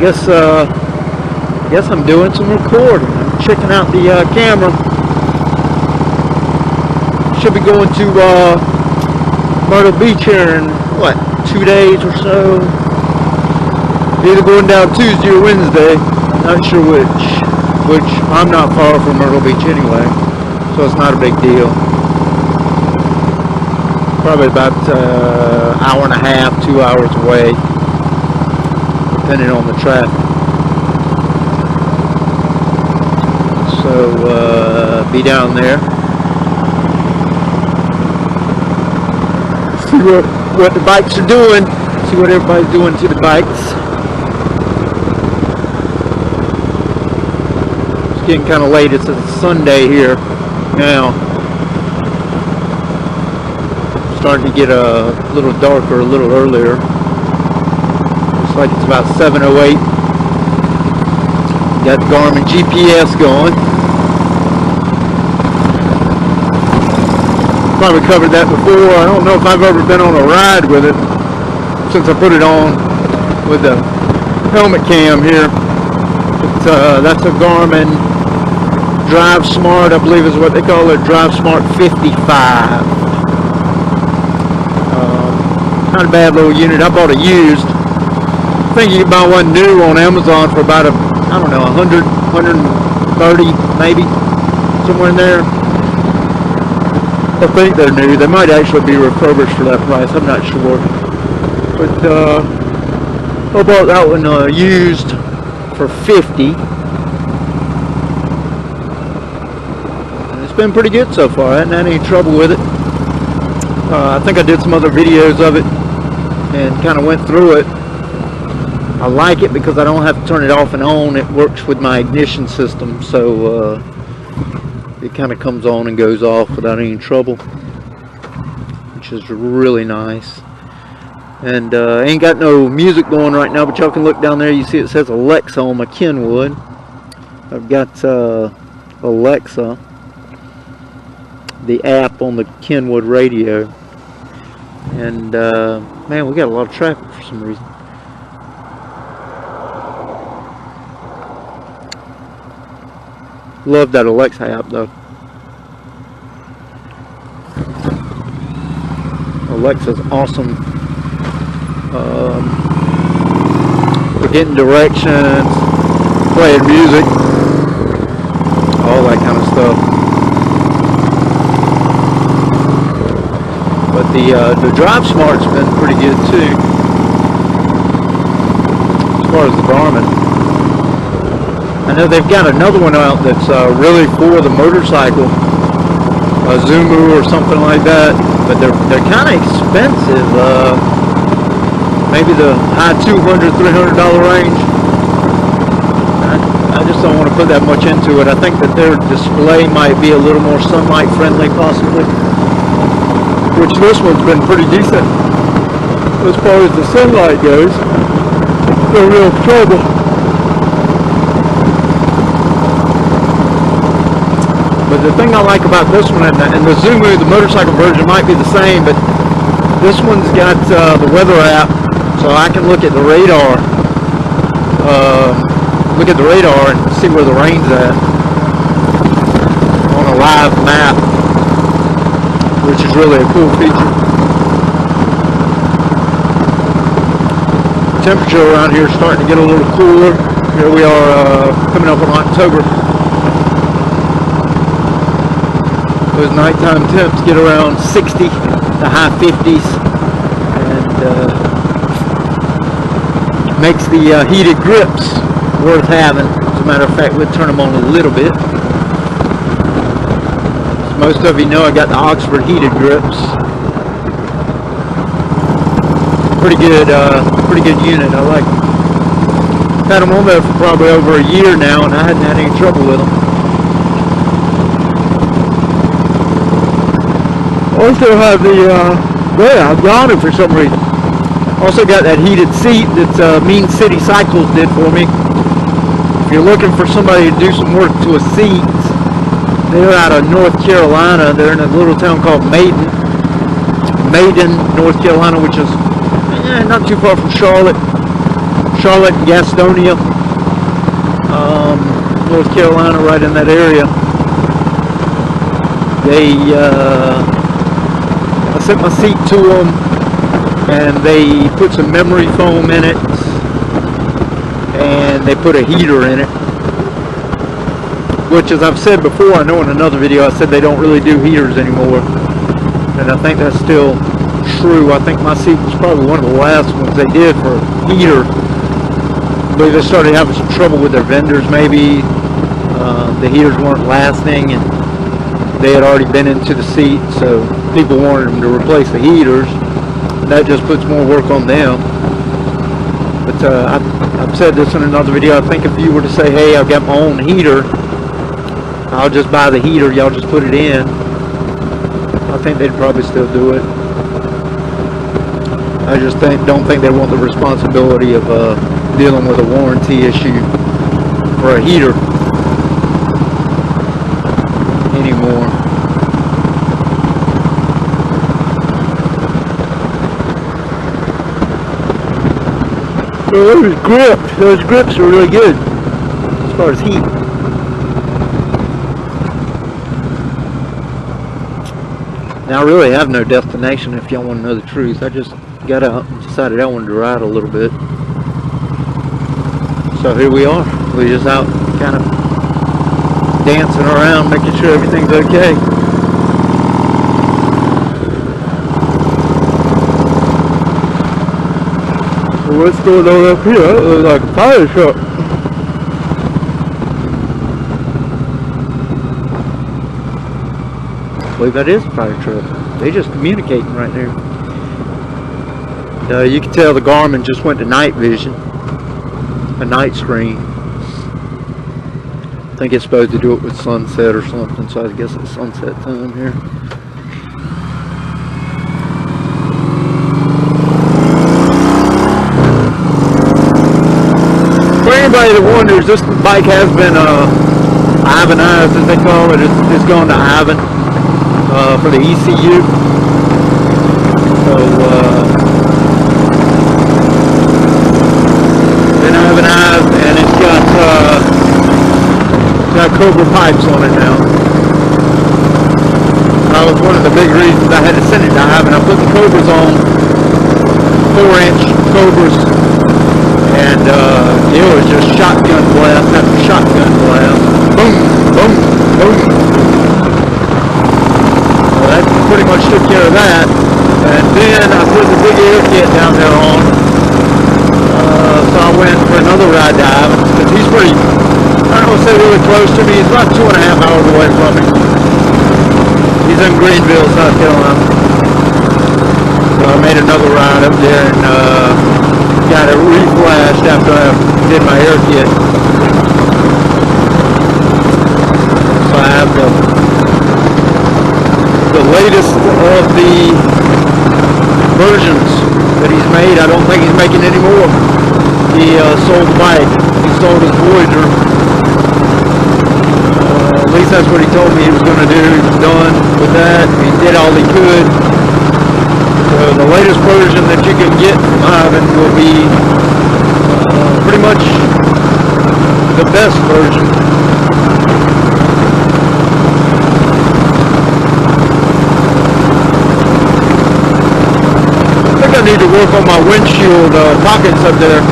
guess I'm doing some recording. I'm checking out the camera. Should be going to Myrtle Beach here in what, 2 days or so. Either going down Tuesday or Wednesday. Not sure which I'm not far from Myrtle Beach anyway, so it's not a big deal. Probably about hour and a half, 2 hours away, depending on the traffic. So be down there. See what the bikes are doing. See what everybody's doing to the bikes. It's getting kind of late. It's a Sunday here now. Starting to get a little darker a little earlier. Looks like it's about 7:08. Got the Garmin GPS going. Probably covered that before. I don't know if I've ever been on a ride with it since I put it on with the helmet cam here. That's a Garmin Drive Smart, I believe is what they call it, Drive Smart 55. Not a bad little unit. I bought it used. I think you can buy one new on Amazon for about I don't know, 100, 130 maybe, somewhere in there. I think they're new. They might actually be refurbished for that price. I'm not sure. But I bought that one used for $50. And it's been pretty good so far. I haven't had any trouble with it. I think I did some other videos of it and kind of went through it. I like it because I don't have to turn it off and on. It works with my ignition system, so it kind of comes on and goes off without any trouble, which is really nice. And I ain't got no music going right now, but y'all can look down there. You see it says Alexa on my Kenwood. I've got Alexa, the app on the Kenwood radio. And man, we got a lot of traffic for some reason. Love that Alexa app though. Alexa's awesome. For getting directions, playing music, all that kind of stuff. But the Drive Smart's been pretty good too, as far as the Garmin. I know they've got another one out that's really for the motorcycle, a Zumu or something like that. But they're kind of expensive. Maybe the high $200, $300 range. I just don't want to put that much into it. I think that their display might be a little more sunlight friendly, possibly. Which this one's been pretty decent as far as the sunlight goes. No real trouble. But the thing I like about this one, and the Zumu, the motorcycle version, might be the same, but this one's got the weather app, so I can look at the radar, and see where the rain's at on a live map, which is really a cool feature. The temperature around here is starting to get a little cooler. Here we are coming up on October. Those nighttime temps get around 60 to high 50s, and makes the heated grips worth having. As a matter of fact, we'll turn them on a little bit. As most of you know, I got the Oxford heated grips. Pretty good unit. I like them. Had them on there for probably over a year now, and I hadn't had any trouble with them. Also have the, I've got it for some reason. Also got that heated seat that Mean City Cycles did for me. If you're looking for somebody to do some work to a seat, they're out of North Carolina. They're in a little town called Maiden, North Carolina, which is not too far from Charlotte. Charlotte, Gastonia, North Carolina, right in that area. I sent my seat to them, and they put some memory foam in it, and they put a heater in it, which, as I've said before, I know in another video I said they don't really do heaters anymore, and I think that's still true. I think my seat was probably one of the last ones they did for a heater. I believe they started having some trouble with their vendors, maybe. The heaters weren't lasting, and they had already been into the seat, so people wanted them to replace the heaters. That just puts more work on them. But I've said this in another video. I think if you were to say, hey, I've got my own heater, I'll just buy the heater, y'all just put it in, I think they'd probably still do it. I just don't think they want the responsibility of dealing with a warranty issue for a heater anymore. Well, those grips are really good as far as heat. Now I really have no destination, if y'all want to know the truth. I just got out and decided I wanted to ride a little bit. So here we are. We're just out kind of dancing around, making sure everything's okay. So what's going on up here? It looks like a fire truck. I believe that is a fire truck. They're just communicating right there. You can tell the Garmin just went to night vision, a night screen. I think it's supposed to do it with sunset or something, so I guess it's sunset time here. For anybody that wonders, this bike has been Ivanized, as they call it. It's gone to Ivan for the ECU. So been Ivanized, and it's got Cobra pipes on it now. That was one of the big reasons I had to send it to Ivan. I put the Cobras on, 4-inch Cobras, and it was just shotgun blast after shotgun blast. Boom, boom, boom. Well, that pretty much took care of that. And then I put the big air kit down there on. So I went for another ride to Ivan, because he's pretty, I don't want to say really close to me. He's about 2.5 hours away from me. He's in Greenville, South Carolina. So I made another ride up there and got it reflashed after I did my air kit. So I have the latest of the versions that he's made. I don't think he's making any more. He sold the bike. He sold his Voyager. At least that's what he told me he was going to do. He was done with that. He did all he could. So the latest version that you can get from Ivan will be pretty much the best version. I think I need to work on my windshield pockets up there.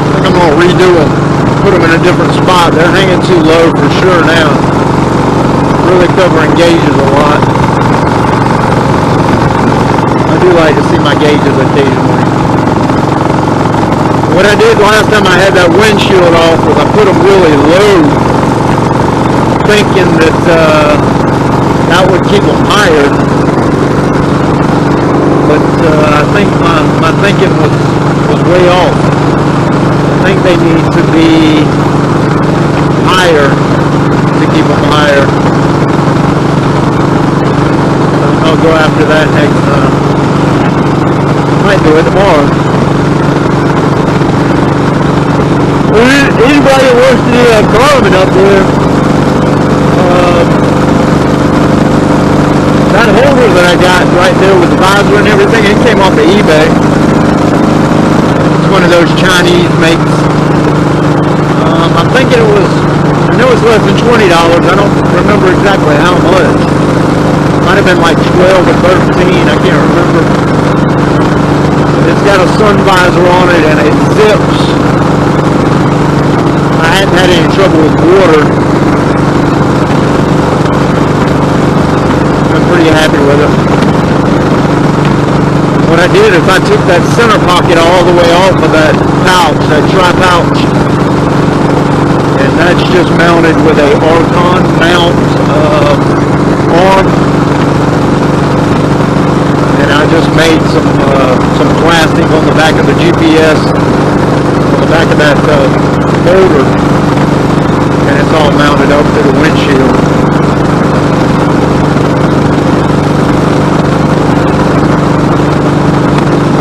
I think I'm going to redo them. Put them in a different spot. They're hanging too low for sure now. Really covering gauges a lot. I do like to see my gauges occasionally. What I did last time I had that windshield off was I put them really low, thinking that that would keep them higher. But I think my thinking was way off. I think they need to be higher to keep them higher. I'll go after that next time. Might do it tomorrow. Anybody that wants to do a Garmin up there, that holder that I got right there with the visor and everything, it came off of eBay. It's one of those Chinese makes. I'm thinking it was, I know it's less than $20. I don't remember exactly how much. Might have been like 12 or 13, I can't remember. It's got a sun visor on it and it zips. I hadn't had any trouble with water. I'm pretty happy with it. What I did is I took that center pocket all the way off of that pouch, that tri-pouch. And that's just mounted with a Archon mount arm. And I just made some plastic on the back of the GPS, on the back of that holder, and it's all mounted up to the windshield.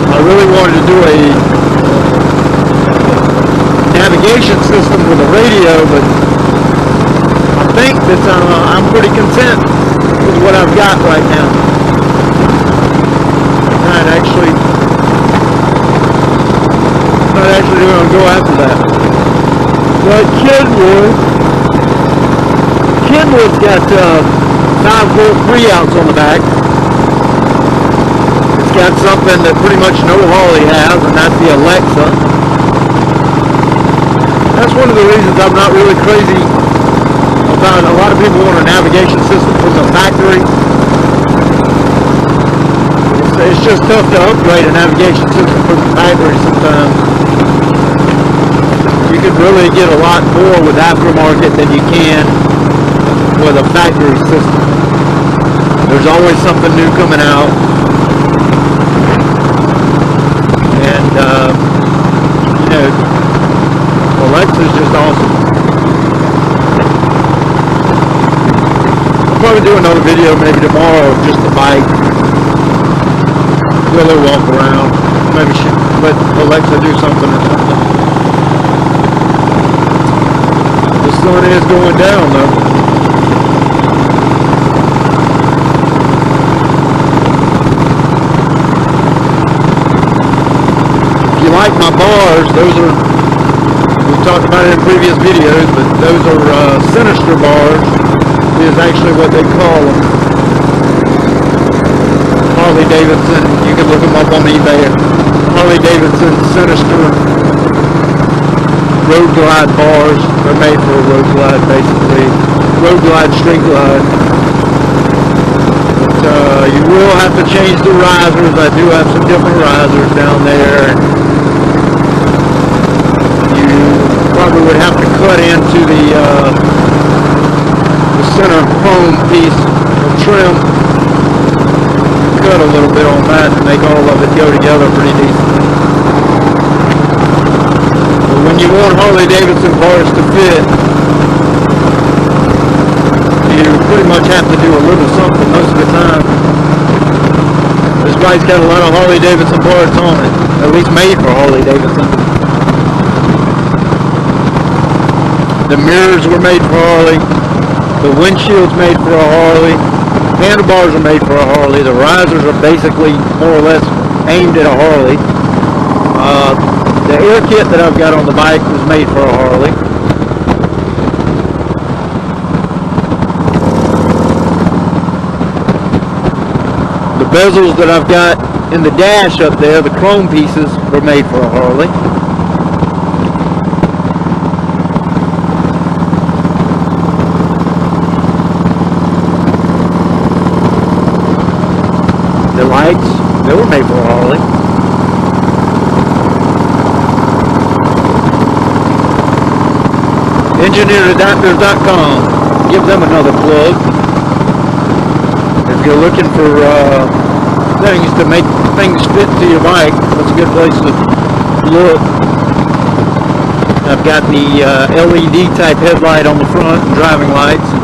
I really wanted to do a navigation system with a radio, but I think that I'm pretty content with what I've got right now. Not actually going to go after that. But Kenwood's got 5-volt 3-outs on the back. It's got something that pretty much no Harley has, and that's the Alexa. That's one of the reasons I'm not really crazy about a lot of people want a navigation system from the factory. It's just tough to upgrade a navigation system from the factory sometimes. You can really get a lot more with aftermarket than you can with a factory system. There's always something new coming out. And, you know, Alexa's just awesome. I'll probably do another video maybe tomorrow of just the bike. Do a little walk around. Maybe let Alexa do something or something. The sun is going down though. If you like my bars, those are, we talked about it in previous videos, but those are Sinister bars, is actually what they call them. Harley Davidson, you can look them up on eBay. Harley Davidson Sinister Road Glide bars. They're made for a road glide, basically. Road glide, street glide. But you will have to change the risers. I do have some different risers down there. You probably would have to cut into the center chrome piece of trim. Cut a little bit on that to make all of it go together pretty decently. But when you want Harley Davidson bars to fit, you pretty much have to do a little something most of the time. This bike's got a lot of Harley Davidson parts on it, at least made for Harley Davidson. The mirrors were made for Harley. The windshield's made for a Harley. Handlebars are made for a Harley. The risers are basically more or less aimed at a Harley. The air kit that I've got on the bike was made for a Harley. The bezels that I've got in the dash up there, the chrome pieces, were made for a Harley. The lights, they were made for a Harley. EngineeredAdapters.com. Give them another plug. If you're looking for things to make things fit to your bike, that's a good place to look. I've got the LED type headlight on the front and driving lights.